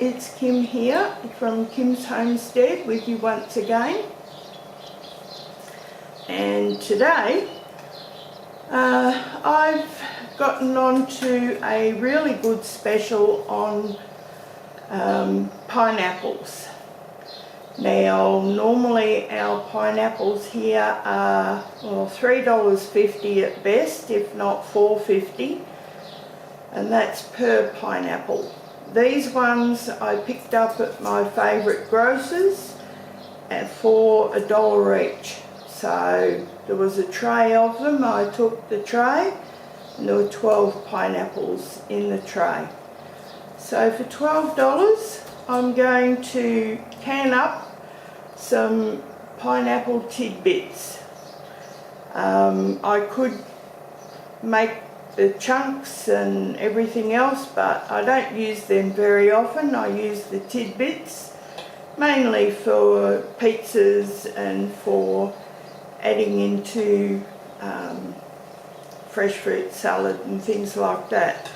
it's Kim here from Kim's Homestead with you once again. And today I've gotten onto a really good special on pineapples. Now normally our pineapples here are $3.50 at best, if not $4.50, and that's per pineapple. These ones I picked up at my favourite grocers for $1 each. So there was a tray of them. I took the tray and there were 12 pineapples in the tray. So for $12 I'm going to can up some pineapple tidbits. I could make the chunks and everything else, but I don't use them very often. I use the tidbits mainly for pizzas and for adding into fresh fruit salad and things like that.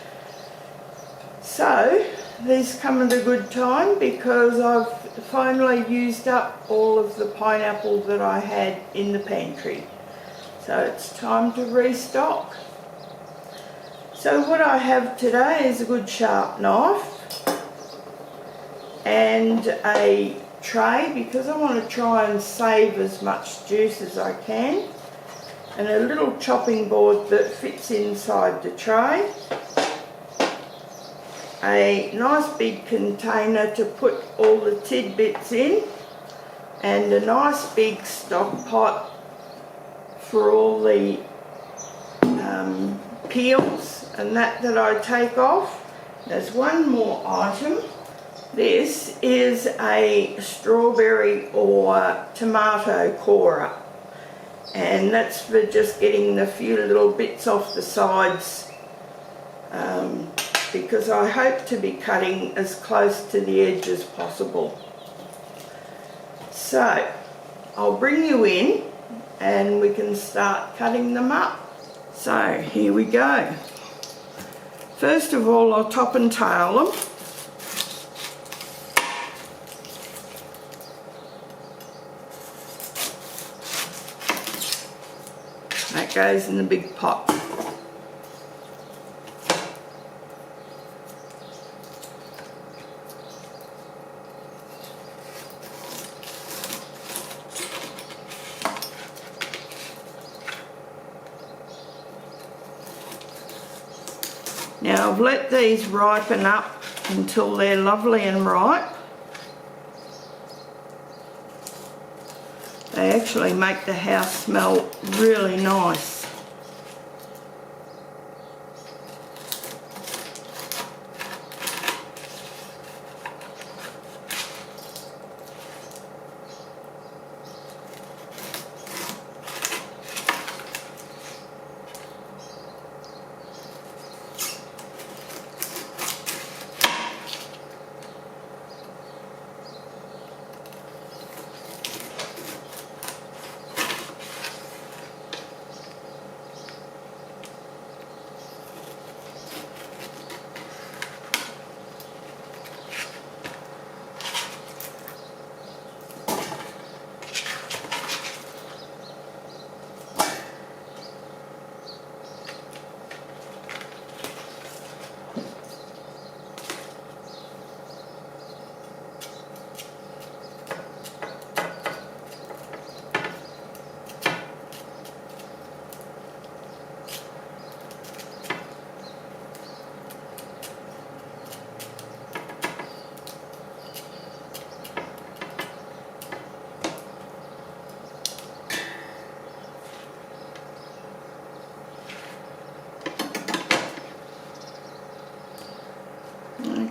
So these come at a good time because I've finally used up all of the pineapple that I had in the pantry. So it's time to restock. So what I have today is a good sharp knife and a tray because I want to try and save as much juice as I can, and a little chopping board that fits inside the tray, a nice big container to put all the tidbits in, and a nice big stock pot for all the peels and that I take off. There's one more item. This is a strawberry or tomato corer, and that's for just getting the few little bits off the sides, because I hope to be cutting as close to the edge as possible. So I'll bring you in and we can start cutting them up. So here we go. First of all, I'll top and tail them. That goes in the big pot. Now I've let these ripen up until they're lovely and ripe. They actually make the house smell really nice.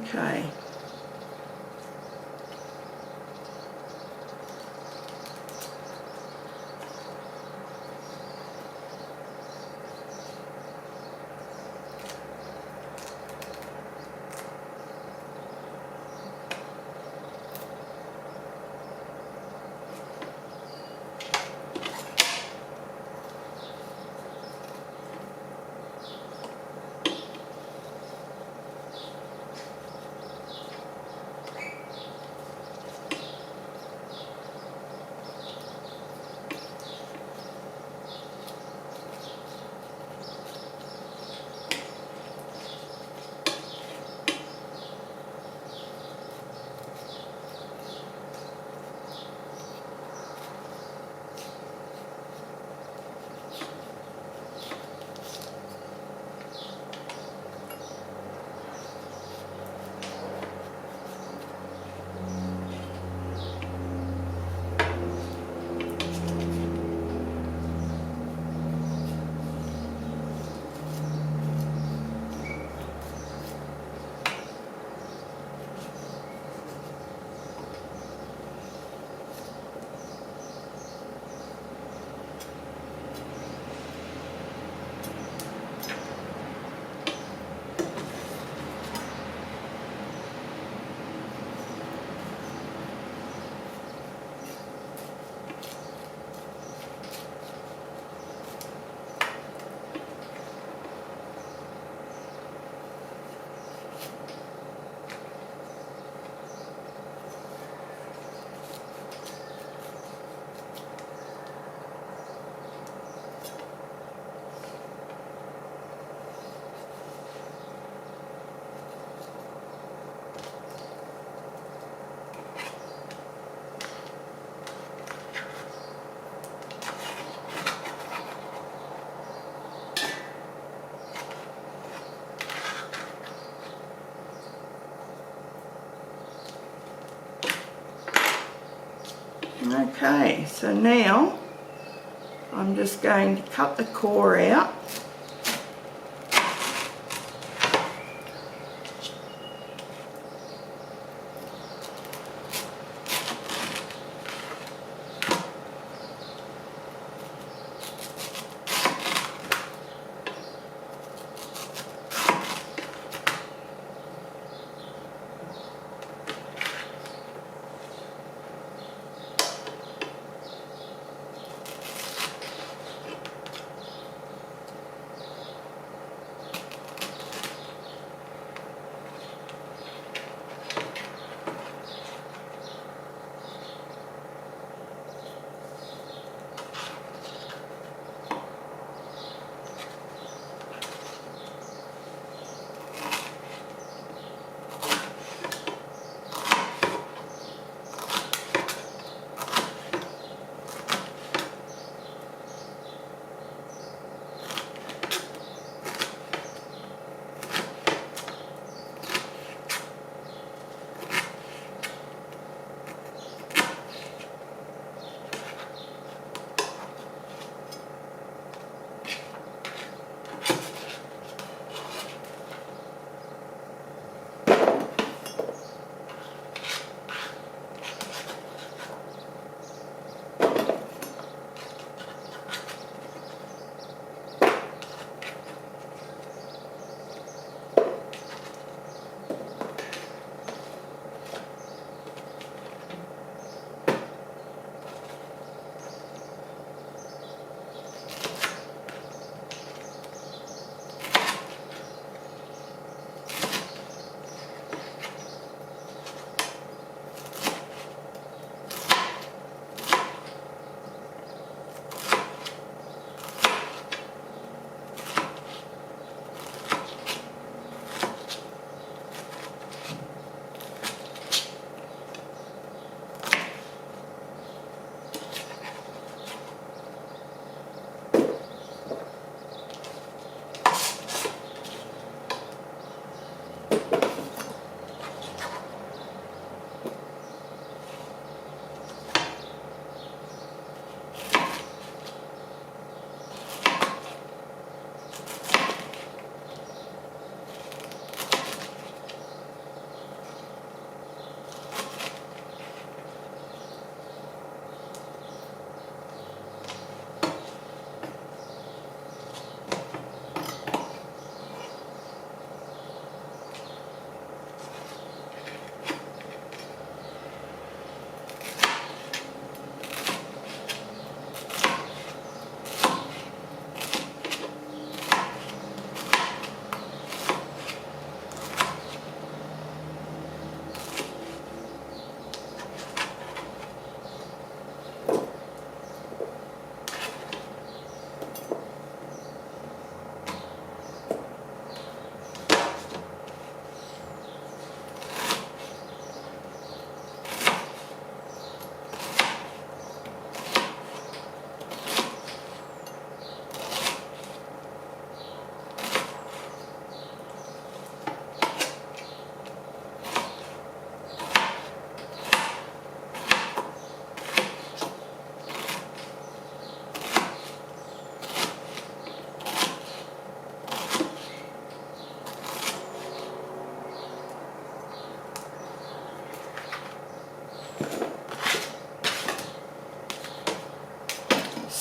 Okay. Okay, so now I'm just going to cut the core out.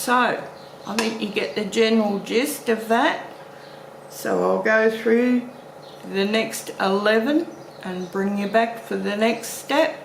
So, I think you get the general gist of that. So I'll go through the next 11 and bring you back for the next step.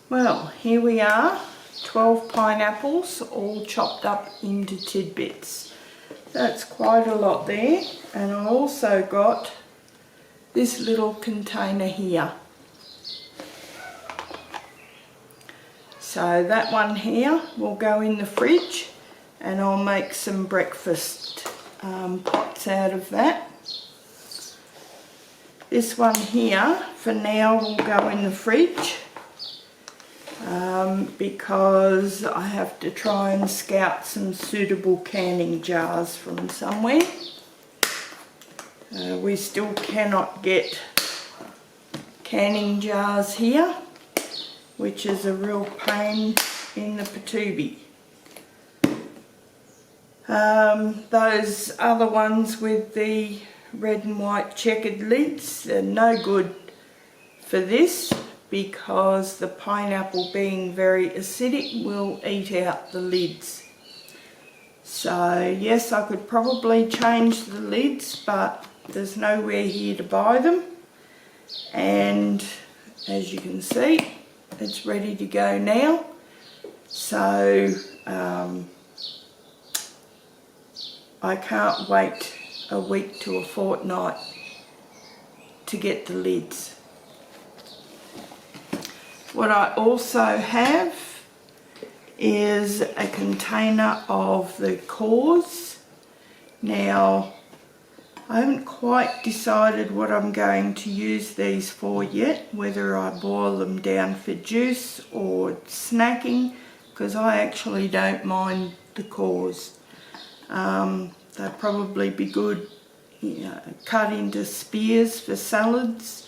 Well, here we are, 12 pineapples all chopped up into tidbits. That's quite a lot there. And I also got this little container here. So that one here will go in the fridge and I'll make some breakfast pots out of that. This one here for now will go in the fridge because I have to try and scout some suitable canning jars from somewhere. We still cannot get canning jars here, which is a real pain in the patootie. Those other ones with the red and white checkered lids, they're no good for this because the pineapple, being very acidic, will eat out the lids. So yes, I could probably change the lids, but there's nowhere here to buy them. And as you can see, it's ready to go now. So I can't wait a week to a fortnight to get the lids. What I also have is a container of the cores. Now, I haven't quite decided what I'm going to use these for yet, whether I boil them down for juice or snacking, because I actually don't mind the cores. They'll probably be good, you know, cut into spears for salads,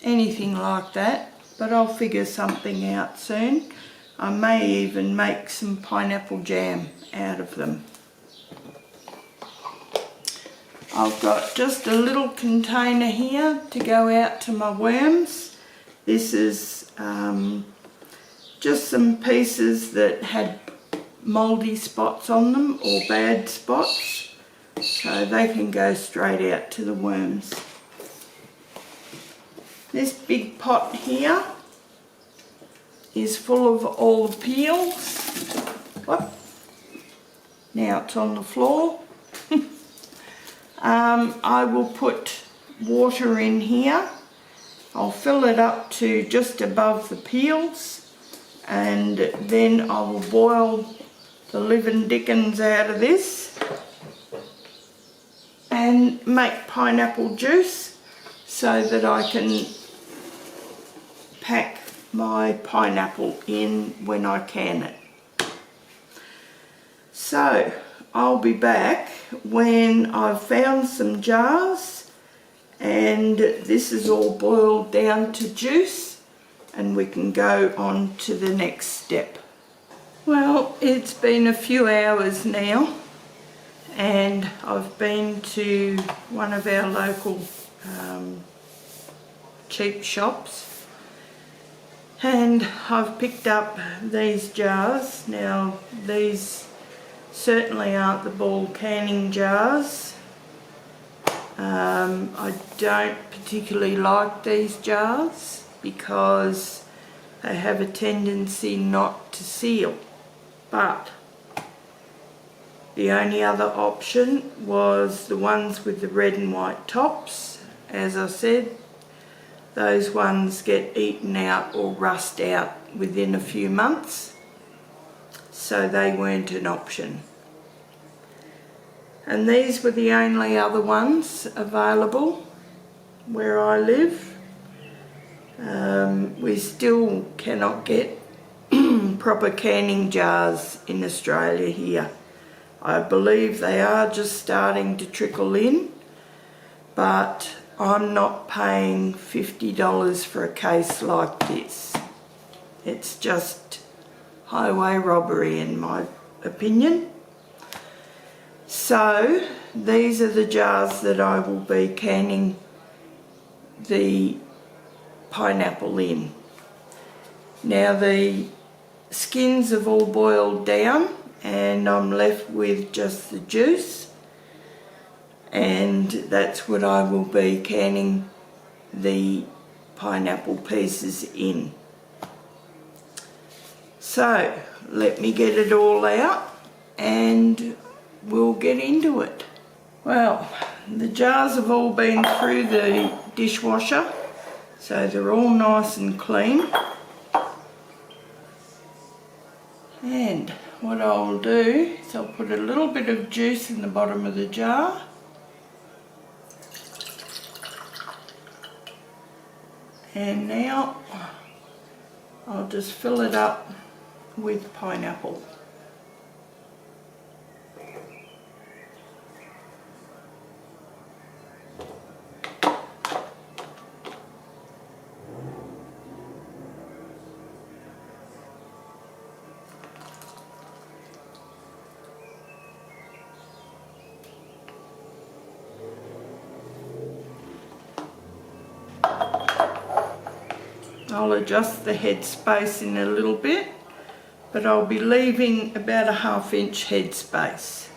anything like that, but I'll figure something out soon. I may even make some pineapple jam out of them. I've got just a little container here to go out to my worms. This is just some pieces that had mouldy spots on them or bad spots, so they can go straight out to the worms. This big pot here is full of all the peels. Whoop. Now it's on the floor. I will put water in here. I'll fill it up to just above the peels, and then I will boil the living dickens out of this and make pineapple juice so that I can pack my pineapple in when I can it. So I'll be back when I've found some jars and this is all boiled down to juice and we can go on to the next step. Well, it's been a few hours now and I've been to one of our local cheap shops and I've picked up these jars. Now these certainly aren't the ball canning jars. I don't particularly like these jars because they have a tendency not to seal, but the only other option was the ones with the red and white tops. As I said, those ones get eaten out or rust out within a few months, so they weren't an option. And these were the only other ones available where I live. We still cannot get proper canning jars in Australia here. I believe they are just starting to trickle in, but I'm not paying $50 for a case like this. It's just highway robbery in my opinion. So these are the jars that I will be canning the pineapple in. Now the skins have all boiled down and I'm left with just the juice, and that's what I will be canning the pineapple pieces in. So let me get it all out and we'll get into it. Well, the jars have all been through the dishwasher, so they're all nice and clean. And what I'll do is I'll put a little bit of juice in the bottom of the jar. And now I'll just fill it up with pineapple. I'll adjust the head space in a little bit, but I'll be leaving about a 1/2 inch head space.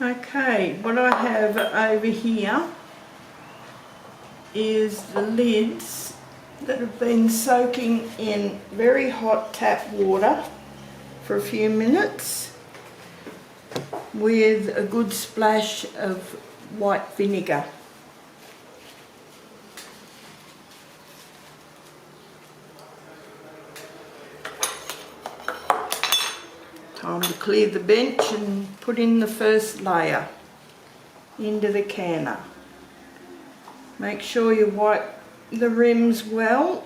Okay, what I have over here is the lids that have been soaking in very hot tap water for a few minutes with a good splash of white vinegar. Time to clear the bench and put in the first layer into the canner. Make sure you wipe the rims well.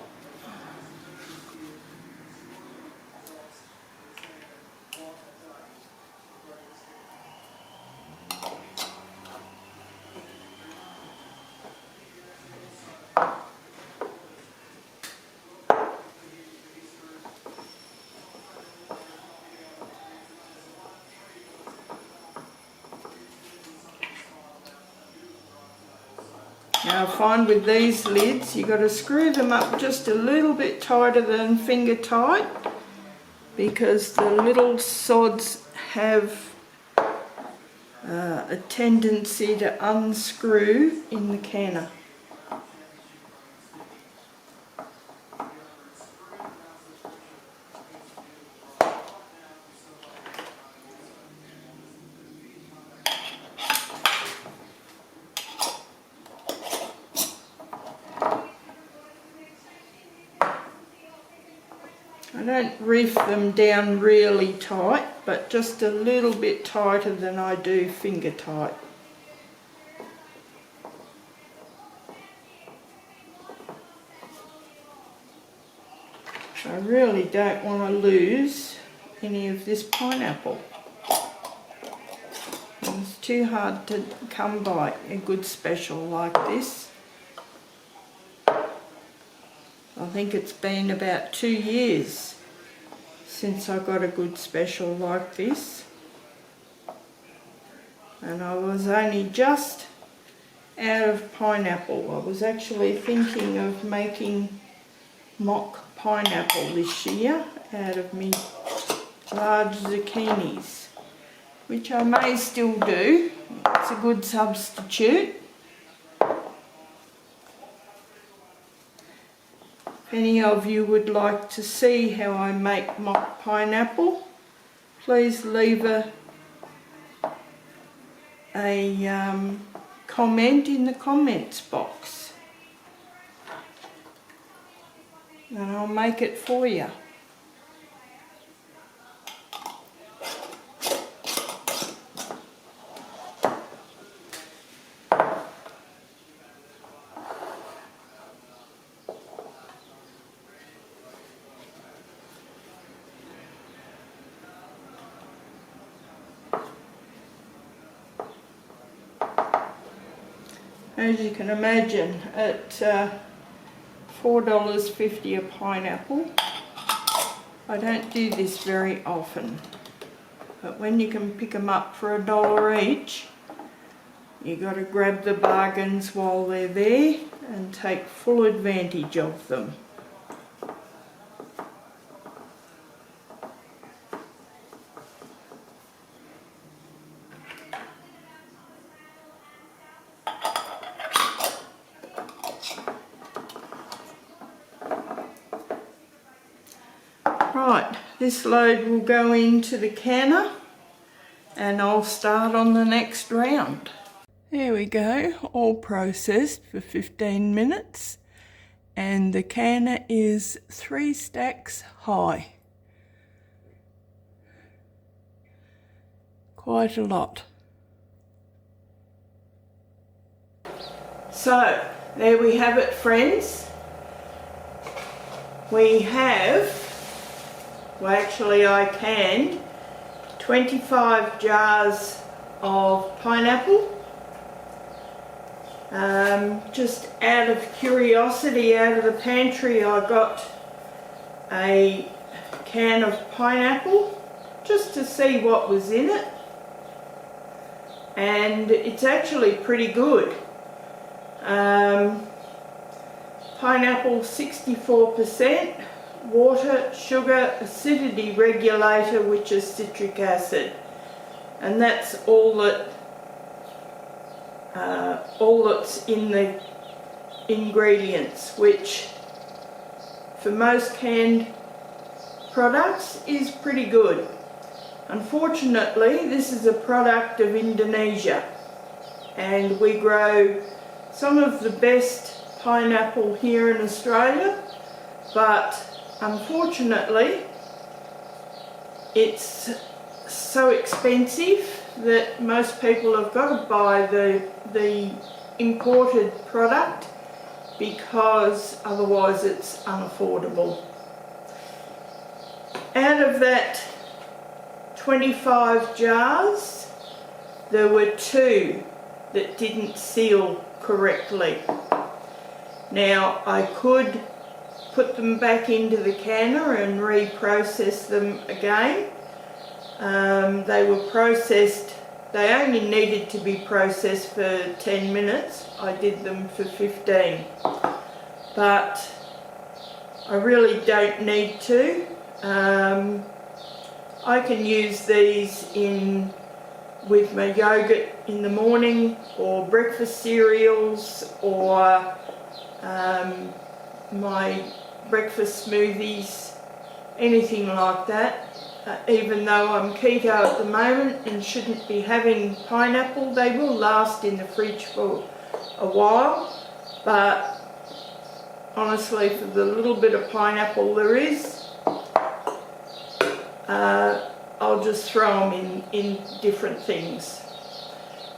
Now I find with these lids you've got to screw them up just a little bit tighter than finger tight, because the little sods have a tendency to unscrew in the canner. I don't reef them down really tight, but just a little bit tighter than I do finger tight. I really don't want to lose any of this pineapple. It's too hard to come by a good special like this. I think it's been about 2 years since I got a good special like this, and I was only just out of pineapple. I was actually thinking of making mock pineapple this year out of my large zucchinis, which I may still do. It's a good substitute. If any of you would like to see how I make mock pineapple, please leave a comment in the comments box and I'll make it for you. As you can imagine, at $4.50 a pineapple, I don't do this very often, but when you can pick them up for $1 each, you got to grab the bargains while they're there and take full advantage of them. Right, this load will go into the canner and I'll start on the next round. There we go, all processed for 15 minutes and the canner is 3 stacks high. Quite a lot. So, there we have it, friends. We have, well actually I canned 25 jars of pineapple. Just out of curiosity, out of the pantry, I got a can of pineapple just to see what was in it, and it's actually pretty good. Pineapple 64%, water, sugar, acidity regulator, which is citric acid, and that's all that all that's in the ingredients, which for most canned products is pretty good. Unfortunately, this is a product of Indonesia, and we grow some of the best pineapple here in Australia, but unfortunately it's so expensive that most people have got to buy the imported product, because otherwise it's unaffordable. Out of that 25 jars, there were 2 that didn't seal correctly. Now, I could put them back into the canner and reprocess them again. They were processed, they only needed to be processed for 10 minutes. I did them for 15. But I really don't need to. I can use these with my yogurt in the morning, or breakfast cereals, or my breakfast smoothies, anything like that. Even though I'm keto at the moment and shouldn't be having pineapple, they will last in the fridge for a while, but honestly, for the little bit of pineapple there is, I'll just throw them in different things.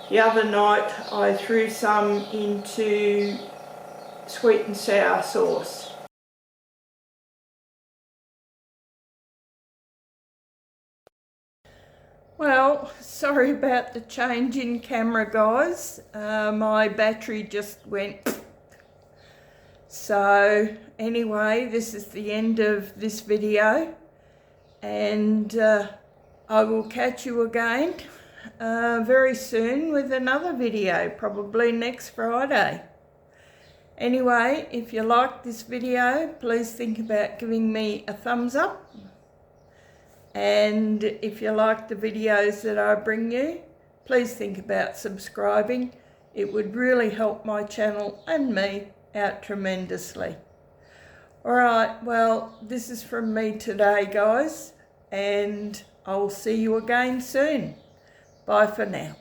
The other night I threw some into sweet and sour sauce. Well, sorry about the change in camera, guys. My battery just went. So anyway, this is the end of this video, and I will catch you again very soon with another video, probably next Friday. Anyway, if you liked this video, please think about giving me a thumbs up. And if you like the videos that I bring you, please think about subscribing. It would really help my channel and me out tremendously. Alright, well, this is from me today, guys, and I'll see you again soon. Bye for now.